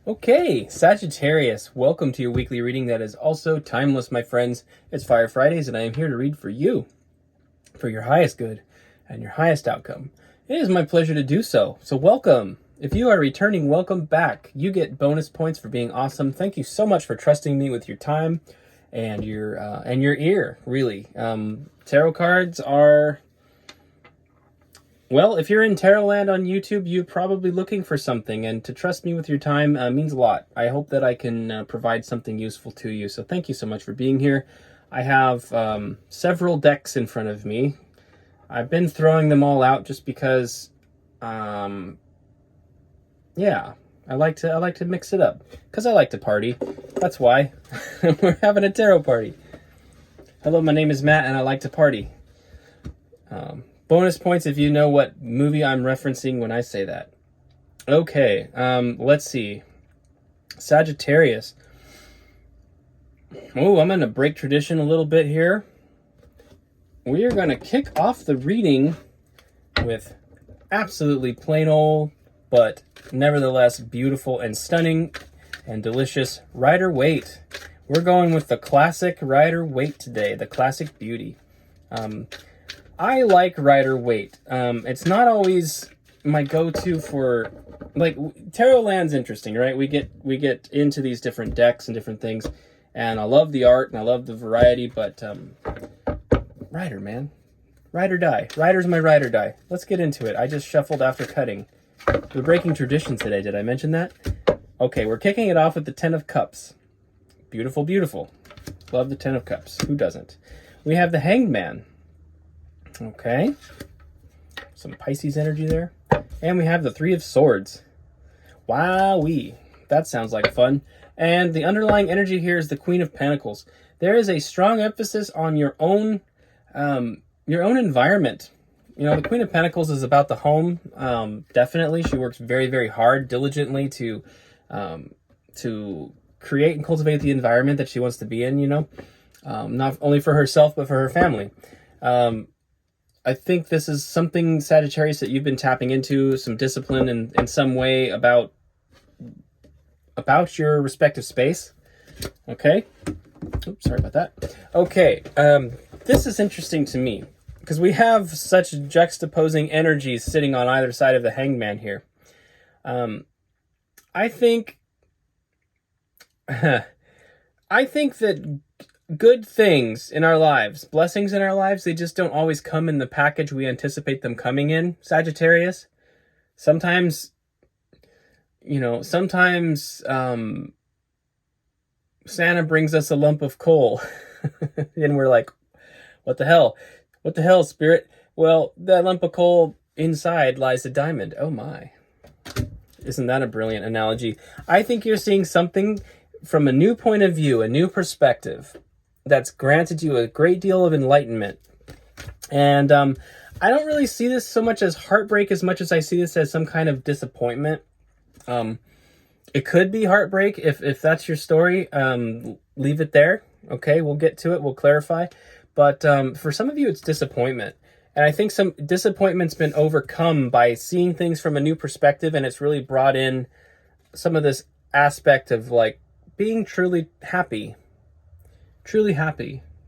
Okay, Sagittarius, welcome to your weekly reading that is also timeless, my friends. It's Fire Fridays, and I am here to read for you, for your highest good and your highest outcome. It is my pleasure to do so, so welcome. If you are returning, welcome back. You get bonus points for being awesome. Thank you so much for trusting me with your time and your ear, really. Tarot cards are... Well, if you're in Tarot Land on YouTube, you're probably looking for something, and to trust me with your time means a lot. I hope that I can provide something useful to you, so thank you so much for being here. I have several decks in front of me. I've been throwing them all out just because, yeah, I like to mix it up, because I like to party. That's why. We're having a tarot party. Hello, my name is Matt, and I like to party. Bonus points if you know what movie I'm referencing when I say that. Okay, let's see. Sagittarius. Oh, I'm going to break tradition a little bit here. We are going to kick off the reading with absolutely plain old, but nevertheless beautiful and stunning and delicious Rider-Waite. We're going with the classic Rider-Waite today, the classic beauty. I like Rider-Waite. It's not always my go-to for, like, Tarot Land's interesting, right? We get into these different decks and different things, and I love the art and I love the variety, but Rider, man. Ride or die. Rider's my ride or die. Let's get into it. I just shuffled after cutting. We're breaking tradition today. Did I mention that? Okay, we're kicking it off with the Ten of Cups. Beautiful, beautiful. Love the Ten of Cups. Who doesn't? We have the Hanged Man. Okay, some Pisces energy there. And we have the Three of Swords. Wowee, that sounds like fun. And the underlying energy here is the Queen of Pentacles. There is a strong emphasis on your own environment. You know, the Queen of Pentacles is about the home. Definitely, she works very, very hard, diligently to create and cultivate the environment that she wants to be in. You know, not only for herself but for her family. I think this is something, Sagittarius, that you've been tapping into, some discipline in some way about your respective space. Okay. Oops, sorry about that. Okay. This is interesting to me because we have such juxtaposing energies sitting on either side of the Hanged Man here. I think that good things in our lives, blessings in our lives, they just don't always come in the package we anticipate them coming in, Sagittarius. Sometimes, you know, Santa brings us a lump of coal and we're like, what the hell? What the hell, spirit? Well, that lump of coal inside lies a diamond. Oh my. Isn't that a brilliant analogy? I think you're seeing something from a new point of view, a new perspective, that's granted you a great deal of enlightenment. And I don't really see this so much as heartbreak as much as I see this as some kind of disappointment. It could be heartbreak if that's your story. Leave it there. Okay, we'll get to it. We'll clarify. But for some of you, it's disappointment. And I think some disappointment's been overcome by seeing things from a new perspective, and it's really brought in some of this aspect of, like, being truly happy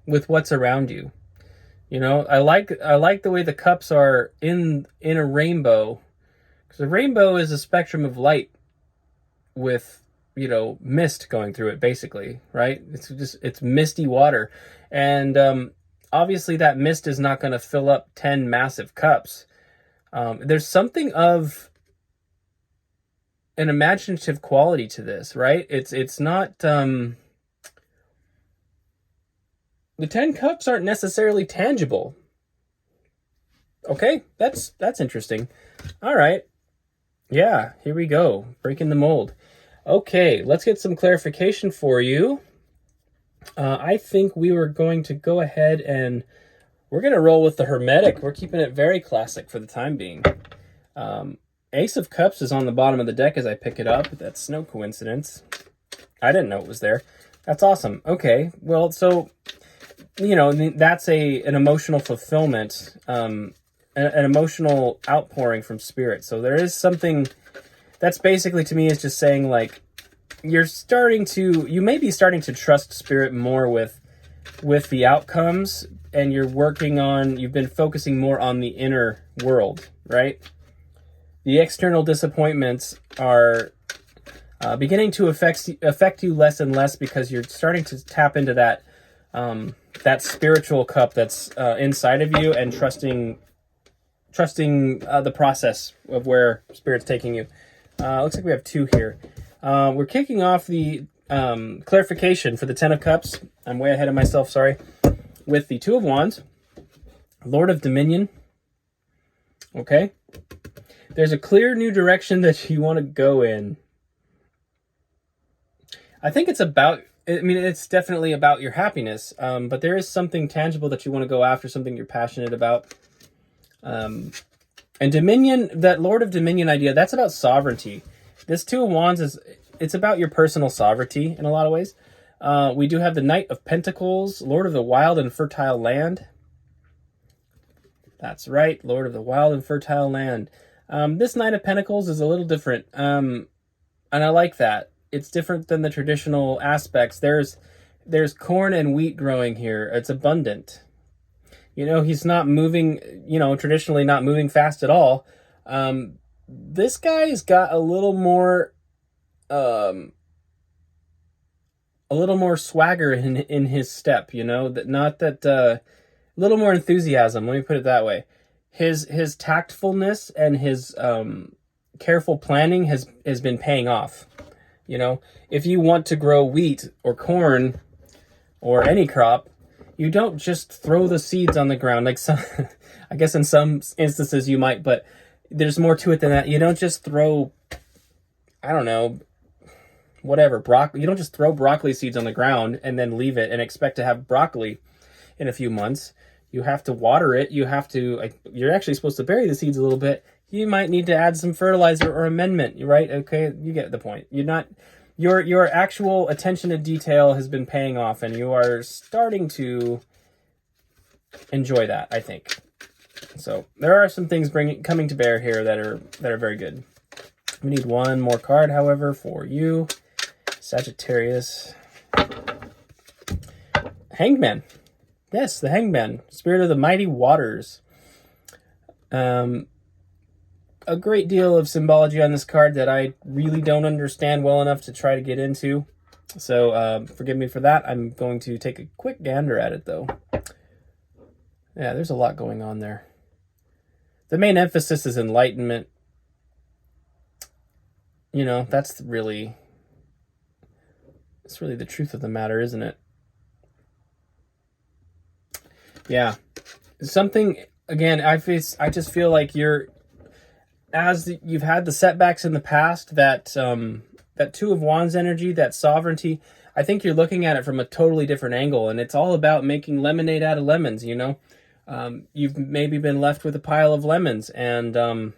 with what's around you. You know, I like the way the cups are in a rainbow, because a rainbow is a spectrum of light with, you know, mist going through it, basically, right? It's misty water, and obviously that mist is not going to fill up 10 massive cups. There's something of an imaginative quality to this, right? It's not the 10 cups aren't necessarily tangible. Okay, that's interesting. All right. Yeah, here we go. Breaking the mold. Okay, let's get some clarification for you. I think we were going to go ahead and we're going to roll with the Hermetic. We're keeping it very classic for the time being. Ace of Cups is on the bottom of the deck as I pick it up. That's no coincidence. I didn't know it was there. That's awesome. Okay, well, so, you know, that's an emotional fulfillment, an emotional outpouring from spirit. So there is something that's basically, to me, is just saying, like, you may be starting to trust spirit more with the outcomes, and you've been focusing more on the inner world, right? The external disappointments are beginning to affect you less and less, because you're starting to tap into that spiritual cup that's inside of you, and trusting the process of where Spirit's taking you. Looks like we have 2 here. We're kicking off the clarification for the 10 of Cups. I'm way ahead of myself, sorry. With the 2 of Wands, Lord of Dominion. Okay. There's a clear new direction that you want to go in. I think it's definitely about your happiness, but there is something tangible that you want to go after, something you're passionate about. And Dominion, that Lord of Dominion idea, that's about sovereignty. This 2 of Wands it's about your personal sovereignty in a lot of ways. We do have the Knight of Pentacles, Lord of the Wild and Fertile Land. That's right, Lord of the Wild and Fertile Land. This Knight of Pentacles is a little different, and I like that. It's different than the traditional aspects. There's corn and wheat growing here. It's abundant. He's not moving, traditionally not moving fast at all. This guy's got a little more swagger in his step, a little more enthusiasm. Let me put it that way. His tactfulness and his careful planning has been paying off. If you want to grow wheat or corn or any crop, you don't just throw the seeds on the ground. Like I guess in some instances you might, but there's more to it than that. You don't just throw, I don't know, whatever, broccoli. You don't just throw broccoli seeds on the ground and then leave it and expect to have broccoli in a few months. You have to water it. You're actually supposed to bury the seeds a little bit. You might need to add some fertilizer or amendment, right? Okay, you get the point. Your actual attention to detail has been paying off, and you are starting to enjoy that, I think. So there are some things coming to bear here that are very good. We need 1 more card, however, for you, Sagittarius. Hangman. Yes, the Hangman, Spirit of the Mighty Waters. A great deal of symbology on this card that I really don't understand well enough to try to get into. So forgive me for that. I'm going to take a quick gander at it, though. Yeah, there's a lot going on there. The main emphasis is enlightenment. That's really the truth of the matter, isn't it? Yeah. Something, again, I just feel like as you've had the setbacks in the past, that 2 of Wands energy, that sovereignty, I think you're looking at it from a totally different angle, and it's all about making lemonade out of lemons, You've maybe been left with a pile of lemons, and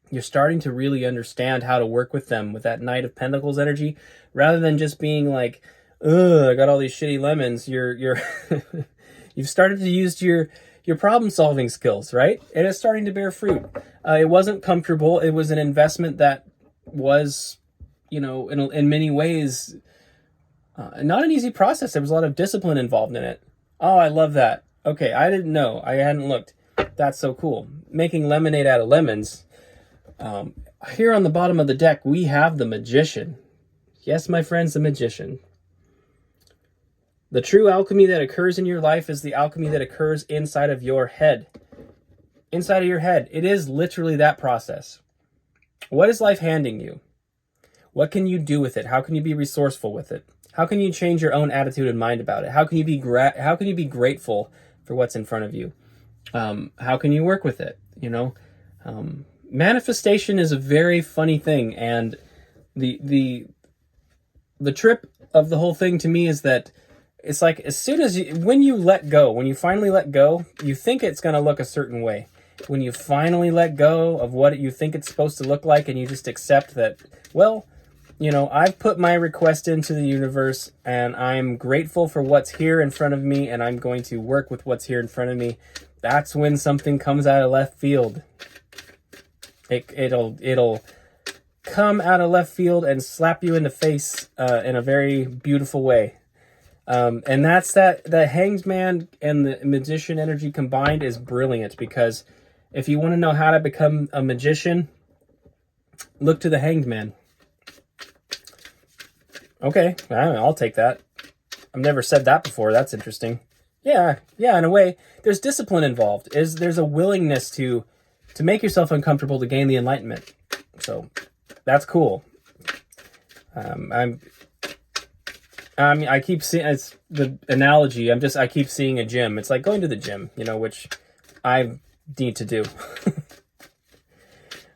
you're starting to really understand how to work with them with that Knight of Pentacles energy, rather than just being like, ugh, I got all these shitty lemons. You're you've started to use your problem-solving skills, right? And it's starting to bear fruit. It wasn't comfortable. It was an investment that was, in many ways, not an easy process. There was a lot of discipline involved in it. Oh, I love that. Okay, I didn't know. I hadn't looked. That's so cool. Making lemonade out of lemons. Here on the bottom of the deck, we have the Magician. Yes, my friends, the Magician. The true alchemy that occurs in your life is the alchemy that occurs inside of your head. Inside of your head. It is literally that process. What is life handing you? What can you do with it? How can you be resourceful with it? How can you change your own attitude and mind about it? How can you be grateful for what's in front of you? How can you work with it? Manifestation is a very funny thing, and the trip of the whole thing to me is that it's like when you finally let go, you think it's going to look a certain way. When you finally let go of what you think it's supposed to look like, and you just accept that, well, I've put my request into the universe, and I'm grateful for what's here in front of me, and I'm going to work with what's here in front of me. That's when something comes out of left field. It'll come out of left field and slap you in the face in a very beautiful way. And that's the Hanged Man and the Magician energy combined is brilliant, because if you want to know how to become a magician, look to the Hanged Man. Okay, I'll take that. I've never said that before. That's interesting. Yeah, in a way, there's discipline involved. There's a willingness to make yourself uncomfortable to gain the enlightenment. So that's cool. I keep seeing, it's the analogy. I keep seeing a gym. It's like going to the gym, which I need to do.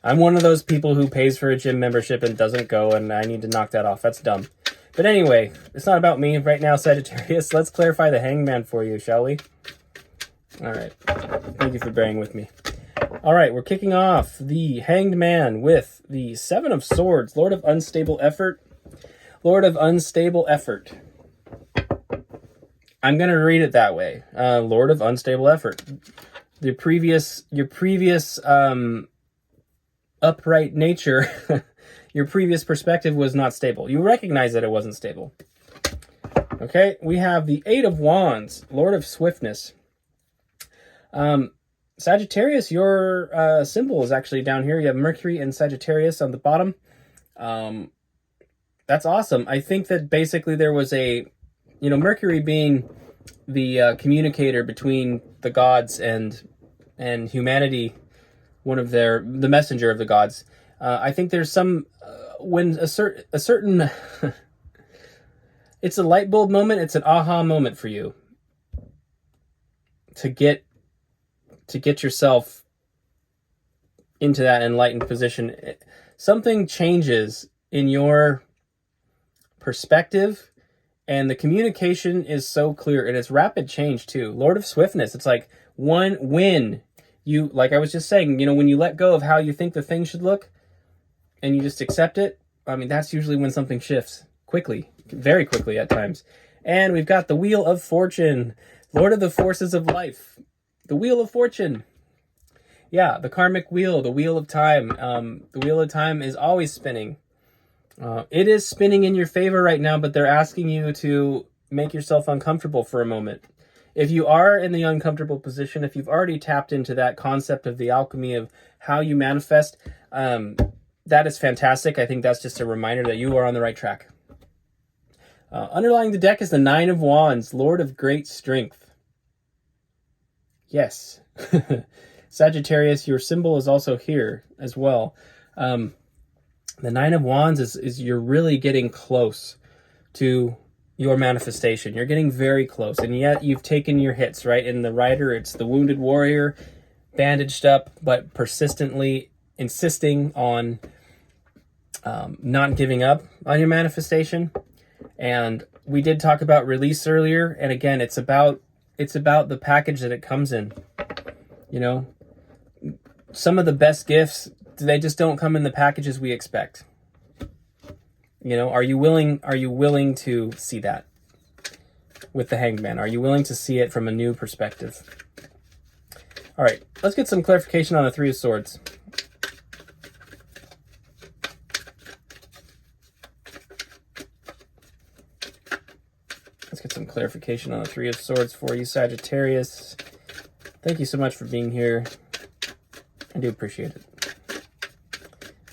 I'm one of those people who pays for a gym membership and doesn't go, and I need to knock that off. That's dumb. But anyway, it's not about me right now, Sagittarius. Let's clarify the Hanged Man for you, shall we? All right. Thank you for bearing with me. All right, we're kicking off the Hanged Man with the Seven of Swords, Lord of Unstable Effort. Lord of Unstable Effort. I'm going to read it that way. Lord of Unstable Effort. Your previous upright nature, your previous perspective was not stable. You recognize that it wasn't stable. Okay, we have the Eight of Wands, Lord of Swiftness. Sagittarius, your symbol is actually down here. You have Mercury and Sagittarius on the bottom. That's awesome. I think that basically there was Mercury being the communicator between the gods and humanity, the messenger of the gods. I think there's some when a certain it's a light bulb moment. It's an aha moment for you to get yourself into that enlightened position. Something changes in your perspective, and the communication is so clear, and it's rapid change too. Lord of Swiftness, it's like when you, like I was just saying, when you let go of how you think the thing should look and you just accept it, that's usually when something shifts quickly, very quickly at times. And we've got the Wheel of Fortune, Lord of the Forces of Life, the Wheel of Fortune. Yeah, the karmic wheel, the Wheel of Time. The Wheel of Time is always spinning. It is spinning in your favor right now, but they're asking you to make yourself uncomfortable for a moment. If you are in the uncomfortable position, if you've already tapped into that concept of the alchemy of how you manifest, that is fantastic. I think that's just a reminder that you are on the right track. Underlying the deck is the Nine of Wands, Lord of Great Strength. Yes. Sagittarius, your symbol is also here as well. The Nine of Wands is you're really getting close to your manifestation. You're getting very close, and yet you've taken your hits, right? In the Rider, it's the wounded warrior, bandaged up, but persistently insisting on not giving up on your manifestation. And we did talk about release earlier, and again, it's about the package that it comes in. Some of the best gifts, they just don't come in the packages we expect. Are you willing to see that with the Hanged Man? Are you willing to see it from a new perspective? All right, let's get some clarification on the Three of Swords. Let's get some clarification on the Three of Swords for you, Sagittarius. Thank you so much for being here. I do appreciate it.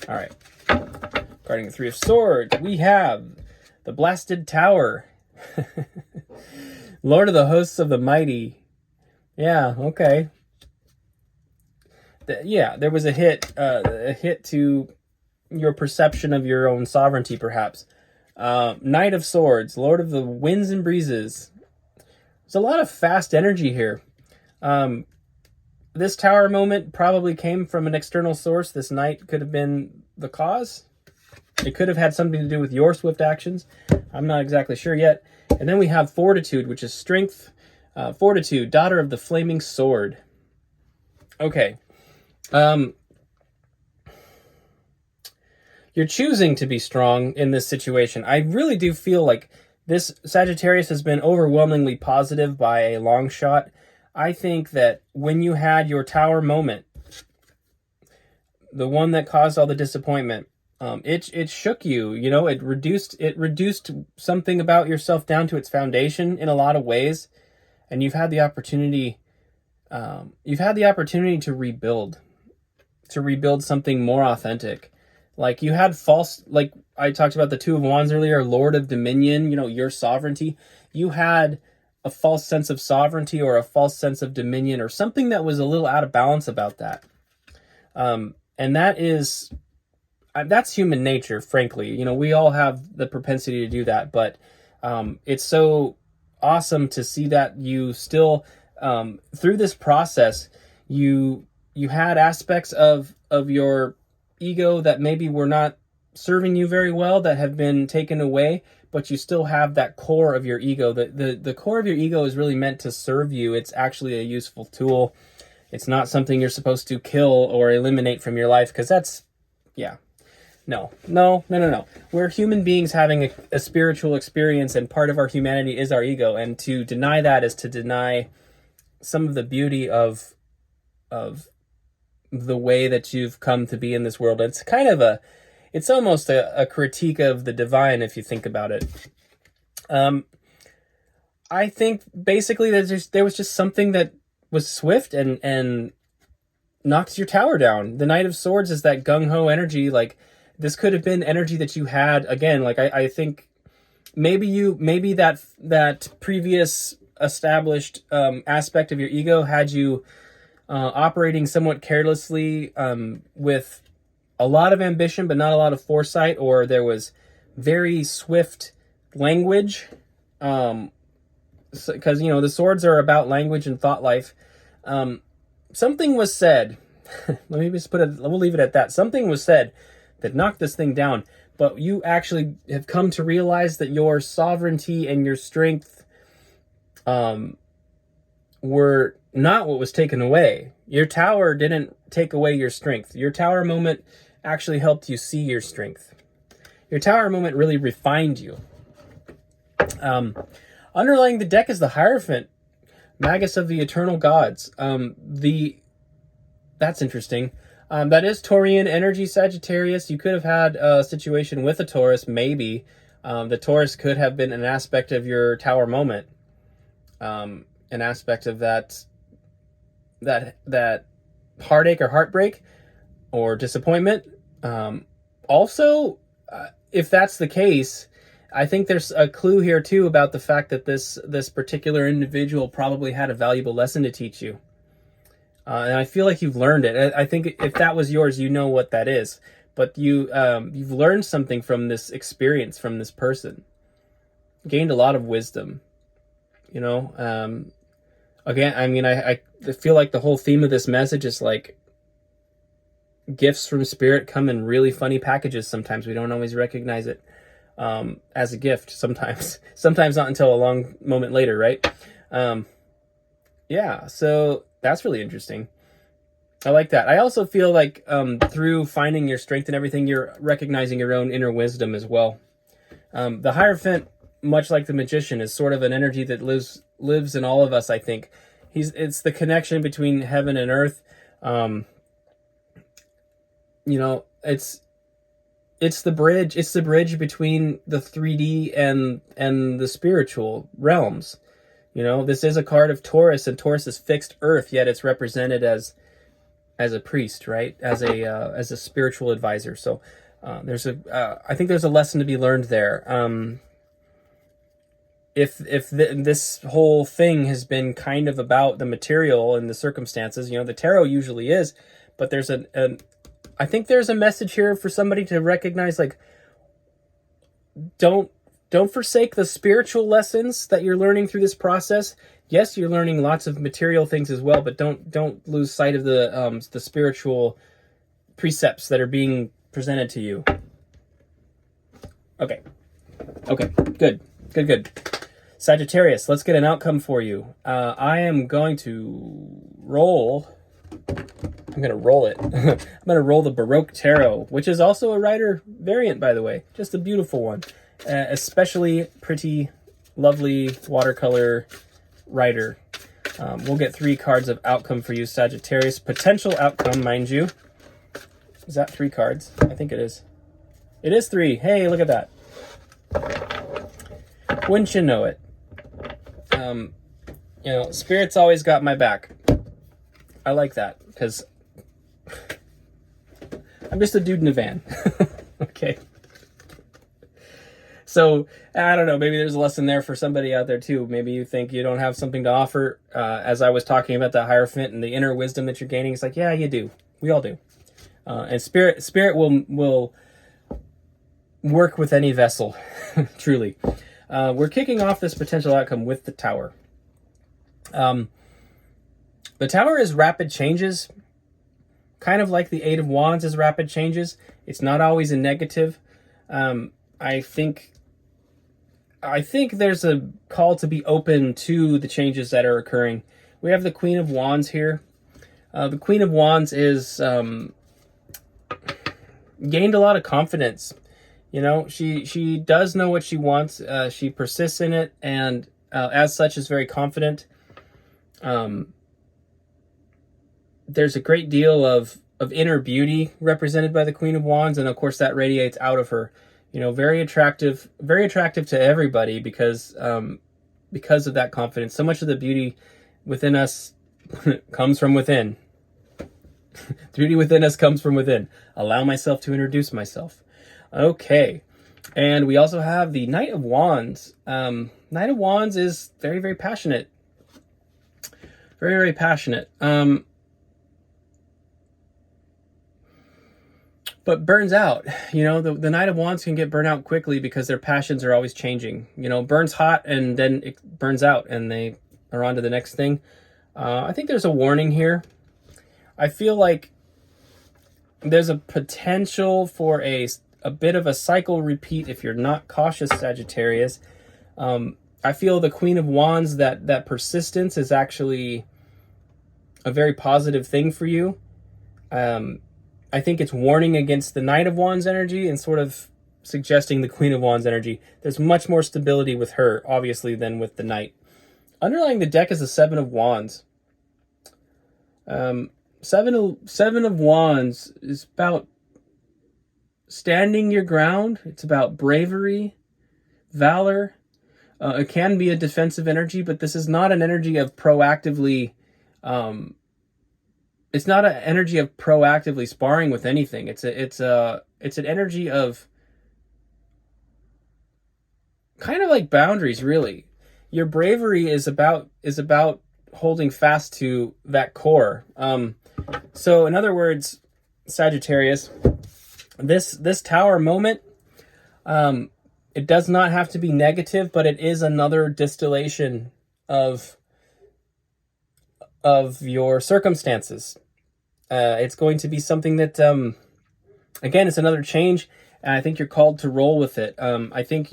All right. Regarding the Three of Swords, we have the Blasted Tower. Lord of the Hosts of the Mighty. Yeah, okay. There was a hit to your perception of your own sovereignty, perhaps. Knight of Swords, Lord of the Winds and Breezes. There's a lot of fast energy here. This tower moment probably came from an external source. This knight could have been the cause. It could have had something to do with your swift actions. I'm not exactly sure yet. And then we have Fortitude, which is strength. Fortitude, daughter of the flaming sword. Okay. You're choosing to be strong in this situation. I really do feel like this Sagittarius has been overwhelmingly positive by a long shot. I think that when you had your tower moment, the one that caused all the disappointment, it shook you, you know, it reduced something about yourself down to its foundation in a lot of ways. And you've had the opportunity to rebuild something more authentic. Like you had false, like I talked about the Two of Wands earlier, Lord of Dominion, you know, your sovereignty. You had a false sense of sovereignty or a false sense of dominion or something that was a little out of balance about that. And that's human nature, frankly. You know, we all have the propensity to do that, but it's so awesome to see that you still, through this process, you had aspects of your ego that maybe were not serving you very well, that have been taken away, but you still have that core of your ego. The core of your ego is really meant to serve you. It's actually a useful tool. It's not something you're supposed to kill or eliminate from your life, because that's, yeah. No. We're human beings having a spiritual experience, and part of our humanity is our ego. And to deny that is to deny some of the beauty of the way that you've come to be in this world. It's kind of it's almost a critique of the divine, if you think about it. I think basically there was just something that was swift and knocks your tower down. The Knight of Swords is that gung-ho energy. Like, this could have been energy that you had, again, like I think maybe that previous established aspect of your ego had you operating somewhat carelessly, with a lot of ambition but not a lot of foresight, or there was very swift language, because you know the swords are about language and thought life. Something was said. Let me just we'll leave it at that. Something was said that knocked this thing down, but you actually have come to realize that your sovereignty and your strength were not what was taken away. Your tower didn't take away your strength. Your tower moment actually helped you see your strength. Your tower moment really refined you. Underlying the deck is the Hierophant, Magus of the Eternal Gods. That's interesting. That is Taurian energy, Sagittarius. You could have had a situation with a Taurus, maybe. The Taurus could have been an aspect of your tower moment. An aspect of that heartache or heartbreak or disappointment. Also, if that's the case, I think there's a clue here too about the fact that this particular individual probably had a valuable lesson to teach you. And I feel like you've learned it. I think if that was yours, you know what that is. But you've learned something from this experience, from this person. Gained a lot of wisdom. You know, again, I mean, I feel like the whole theme of this message is like gifts from spirit come in really funny packages. Sometimes we don't always recognize it as a gift. Sometimes not until a long moment later, right? Yeah, so that's really interesting. I like that. I also feel like through finding your strength and everything, you're recognizing your own inner wisdom as well. The Hierophant, much like the Magician, is sort of an energy that lives in all of us, I think. It's the connection between heaven and earth. You know, it's the bridge. It's the bridge between the 3D and the spiritual realms. You know, this is a card of Taurus, and Taurus is fixed earth, yet it's represented as a priest, right? As a spiritual advisor. So I think there's a lesson to be learned there. If this whole thing has been kind of about the material and the circumstances, you know, the tarot usually is, but there's I think there's a message here for somebody to recognize, like, don't forsake the spiritual lessons that you're learning through this process. Yes, you're learning lots of material things as well, but don't lose sight of the spiritual precepts that are being presented to you. Okay, good. Sagittarius, let's get an outcome for you. I am going to roll. I'm going to roll it. I'm going to roll the Baroque Tarot, which is also a Rider variant, by the way. Just a beautiful one. Especially pretty, lovely watercolor Rider. We'll get 3 cards of outcome for you, Sagittarius. Potential outcome, mind you. Is that 3 cards? I think it is. It is 3. Hey, look at that. Wouldn't you know it? You know, Spirit's always got my back. I like that, because I'm just a dude in a van. Okay. So, I don't know, maybe there's a lesson there for somebody out there too. Maybe you think you don't have something to offer. As I was talking about the Hierophant and the inner wisdom that you're gaining, it's like, yeah, you do. We all do. And Spirit will work with any vessel, truly. We're kicking off this potential outcome with the Tower. The Tower is rapid changes, kind of like the Eight of Wands is rapid changes. It's not always a negative. I think there's a call to be open to the changes that are occurring. We have the Queen of Wands here. The Queen of Wands is gained a lot of confidence. You know, she does know what she wants. She persists in it, and as such is very confident. There's a great deal of inner beauty represented by the Queen of Wands, and of course that radiates out of her. You know, very attractive to everybody because of that confidence. So much of the beauty within us comes from within. The beauty within us comes from within. Allow myself to introduce myself. Okay. And we also have the Knight of Wands. Knight of Wands is very, very passionate. Very, very passionate. But burns out. You know, the Knight of Wands can get burnt out quickly because their passions are always changing. You know, burns hot and then it burns out and they are on to the next thing. I think there's a warning here. I feel like there's a potential for a bit of a cycle repeat if you're not cautious, Sagittarius. I feel the Queen of Wands, that persistence is actually a very positive thing for you. I think it's warning against the Knight of Wands energy and sort of suggesting the Queen of Wands energy. There's much more stability with her, obviously, than with the Knight. Underlying the deck is the Seven of Wands. Seven of Wands is about standing your ground. It's about bravery, valor. It can be a defensive energy, but this is not an energy of proactively... it's not an energy of proactively sparring with anything. It's an energy of kind of like boundaries, really. Your bravery is about holding fast to that core. So in other words, Sagittarius, this Tower moment, it does not have to be negative, but it is another distillation of your circumstances. It's going to be something that, again, it's another change, and I think you're called to roll with it. I think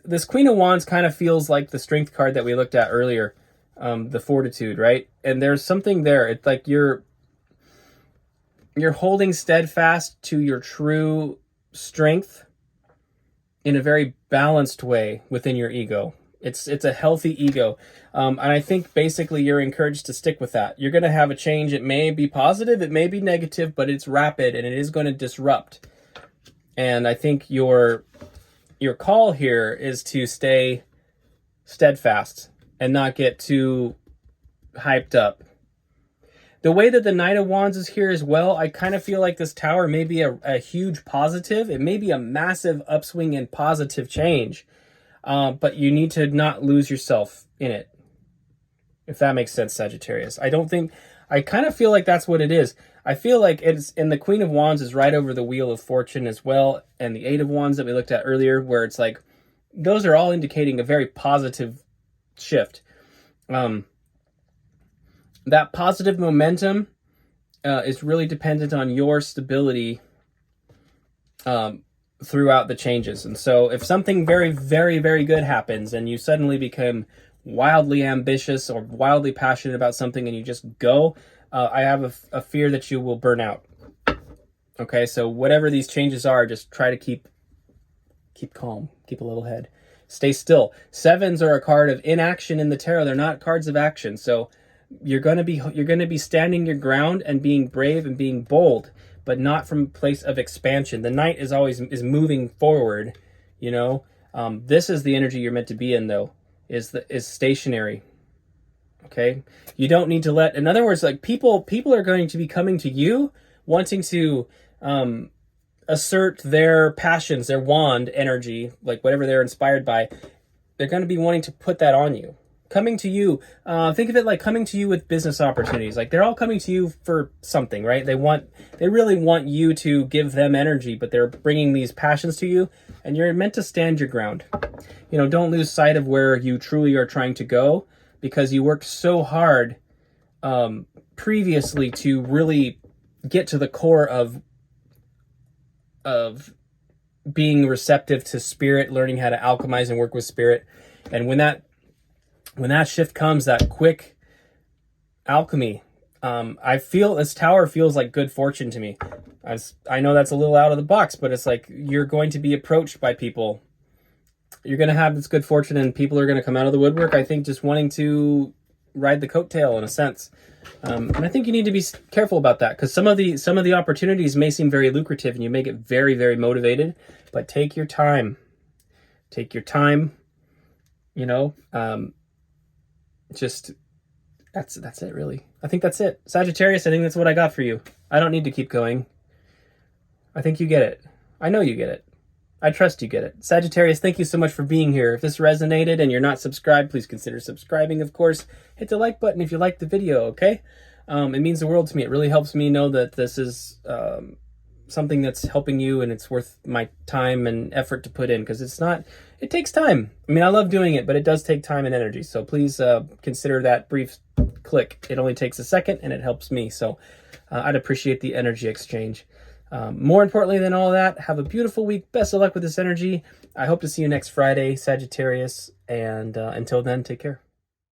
this Queen of Wands kind of feels like the Strength card that we looked at earlier, the Fortitude, right? And there's something there. It's like you're holding steadfast to your true strength in a very balanced way within your ego. It's a healthy ego. And I think basically you're encouraged to stick with that. You're going to have a change. It may be positive, it may be negative, but it's rapid and it is going to disrupt. And I think your call here is to stay steadfast and not get too hyped up. The way that the Knight of Wands is here as well, I kind of feel like this Tower may be a huge positive. It may be a massive upswing and positive change. But you need to not lose yourself in it. If that makes sense, Sagittarius. I kind of feel like that's what it is. I feel like and the Queen of Wands is right over the Wheel of Fortune as well. And the Eight of Wands that we looked at earlier, where it's like, those are all indicating a very positive shift. That positive momentum is really dependent on your stability throughout the changes. And so if something very, very, very good happens and you suddenly become wildly ambitious or wildly passionate about something and you just go, I have a fear that you will burn out. Okay, so whatever these changes are, just try to keep calm, keep a level head, stay still. Sevens are a card of inaction in the tarot. They're not cards of action. So you're going to be standing your ground and being brave and being bold, but not from a place of expansion. The knight is always moving forward, you know. This is the energy you're meant to be in, though, is stationary. Okay, you don't need to let, in other words, like people are going to be coming to you wanting to assert their passions, their wand energy, like whatever they're inspired by. They're going to be wanting to put that on you. Coming to you, think of it like coming to you with business opportunities. Like they're all coming to you for something, right? They really want you to give them energy, but they're bringing these passions to you, and you're meant to stand your ground. You know, don't lose sight of where you truly are trying to go, because you worked so hard previously to really get to the core of being receptive to spirit, learning how to alchemize and work with spirit. And when that shift comes, that quick alchemy, I feel this tower feels like good fortune to me. I know that's a little out of the box, but it's like you're going to be approached by people. You're going to have this good fortune, and people are going to come out of the woodwork, I think, just wanting to ride the coattail in a sense. And I think you need to be careful about that, because some of the opportunities may seem very lucrative and you may get very, very motivated, but take your time. Take your time, you know. Just that's it, really. I think that's it. Sagittarius, I think that's what I got for you. I don't need to keep going. I think you get it. I know you get it. I trust you get it. Sagittarius, thank you so much for being here. If this resonated and you're not subscribed, please consider subscribing, of course. Hit the like button if you liked the video, okay? It means the world to me. It really helps me know that this is something that's helping you, and it's worth my time and effort to put in, because it takes time. I mean, I love doing it, but it does take time and energy. So please consider that brief click. It only takes a second, and it helps me. So I'd appreciate the energy exchange. More importantly than all that, have a beautiful week. Best of luck with this energy. I hope to see you next Friday, Sagittarius. And until then, take care.